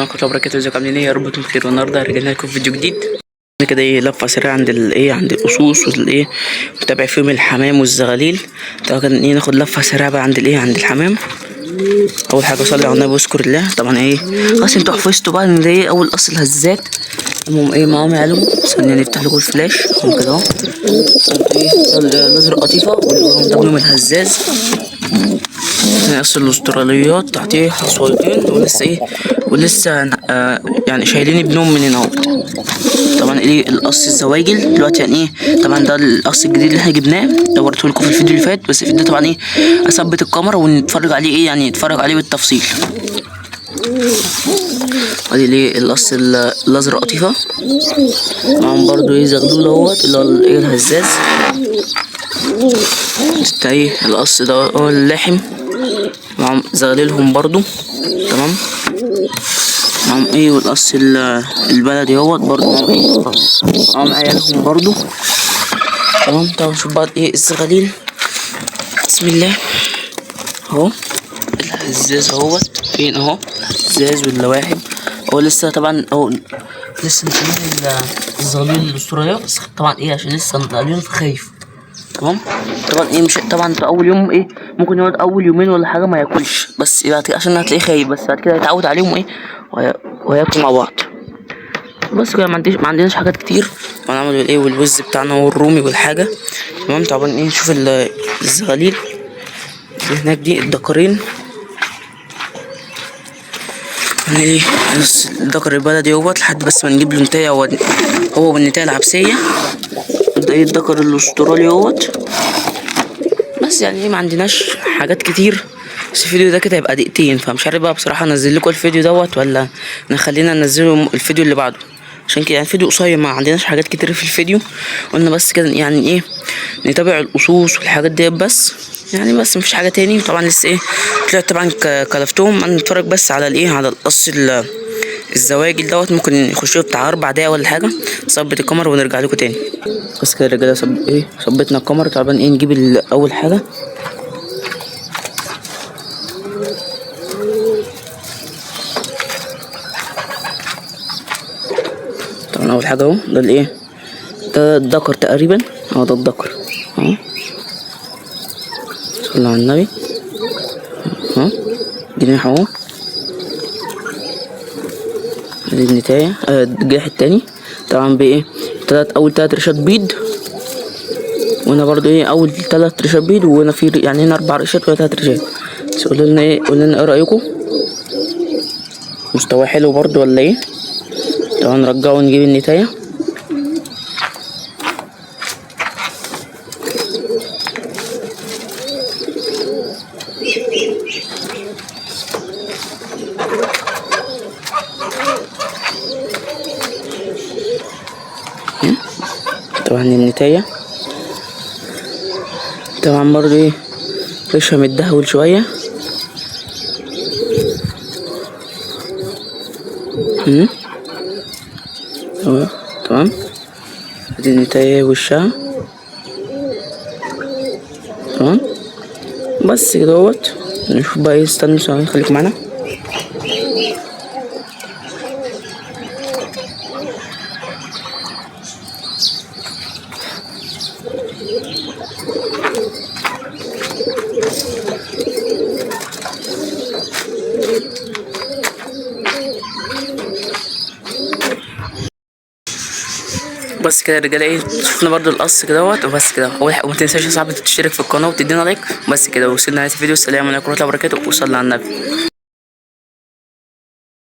ورحمة الله وبركاته. ازيكم عاملين ايه؟ يا رب تكونوا بخير. والنهارده رجعنا لكم في فيديو جديد كده، ايه لفه سريعه عند عند الاسوس والايه، متابع فيهم الحمام والزغاليل. طبعا كان ناخد لفه سريعه بقى عند عند الحمام. اول حاجه صلي على النبي واذكر الله. طبعا خلاص انتوا حفظتوا بقى ان ده اول اصل هزات. المهم معاهم يعلموا. ثانيه نفتح لكم الفلاش كده اهو. الازرق قطيفه واللي وراهم ده منهم الهزاز. اصل الاستراليات تحتيه حصويتين ولسه يعني شايلين ابنهم من هنا. طبعا القص الزواجل دلوقتي يعني طبعا ده القص الجديد اللي احنا جبناه، ده وريته لكم في الفيديو اللي فات. بس الفيديو طبعا اثبت الكاميرا ونتفرج عليه يعني نتفرج عليه بالتفصيل. ادي القص الازرق قطيفه معاهم برضو زغلول اهوت اللي هو الهزاز. القص ده هو اللحم معاهم زغللهم برضو. تمام معاهم والقص البلدي اهوت برضو معاهم عيالهم برضو. تمام. طبعا نشوف بقى الزغاليل. بسم الله اهو. الهزاز اهوت فين اهو، الهزاز واللواحم هو لسه طبعا اهو لسه مكمل الزغاليل الاسترالية. بس طبعا عشان لسه نقليهم فخايف. تمام. طبعا مش طبعا في اول يوم ممكن يقعد اول يومين ولا حاجه ما ياكلش، بس عشان هتلاقيه خايف. بس بعد كده يتعود عليهم وهياكلوا مع بعض. بس كده ما عندناش حاجات كتير. هنعمل والوز بتاعنا والرومي والحاجه. تمام. طبعا نشوف الزغاليل اللي هناك دي الدكرين. الدكر البلدي اهوت لحد بس ما نجيب له نتايه هو والنتايه العبسيه. ده الدكر الاسترالي اهوت. بس يعني ما عندناش حاجات كتير. بس الفيديو ده كده هيبقى دقيقتين، فمش عارف بقى بصراحه انزل لكم الفيديو دوت ولا نخلينا ننزله الفيديو اللي بعده. عشان كده يعني الفيديو قصير، ما عندناش حاجات كتير في الفيديو. قلنا بس كده يعني نتابع القصوص والحاجات ديت بس يعني. بس مفيش حاجه تاني. طبعا لسه طلعت طبعا كلفتهم. نتفرج بس على على القص الزواجل دوت. ممكن يخشوا بتاع 4 دقايق ولا حاجه. نثبت الكاميرا ونرجع لكم تاني. بس كده يا رجاله ثبتنا الكاميرا. طبعا نجيب اول حاجه. طبعا اول حاجه اهو ده ده الذكر تقريبا اهو. ده الذكر اهو. صلى على النبي اهو. جناح اهو. دي النتايه الجناح التاني. طبعا اول 3 ريشات بيض. وهنا برضو اول 3 ريشات بيض. وهنا في يعني هنا 4 ريشات ولا 3 ريشات. بس قولوا لنا ايه رايكم؟ مستوى حلو برضو ولا طبعا نرجعه ونجيب النتايه. طبعا النتايه طبعا برضو ريشها متدهول شويه. تمام. ادي النتايه وشها. تمام. بس كده اهوت. نشوف بقى استنوا ثواني خليكم معانا. بس كده يا رجاله شفنا برضو القص كده وبس كده. وما تنساش يا صاحبي تشترك في القناه وتدينا لايك. بس كده وصلنا لنهايه الفيديو. السلام عليكم ورحمه الله وبركاته. وصلنا على النبي.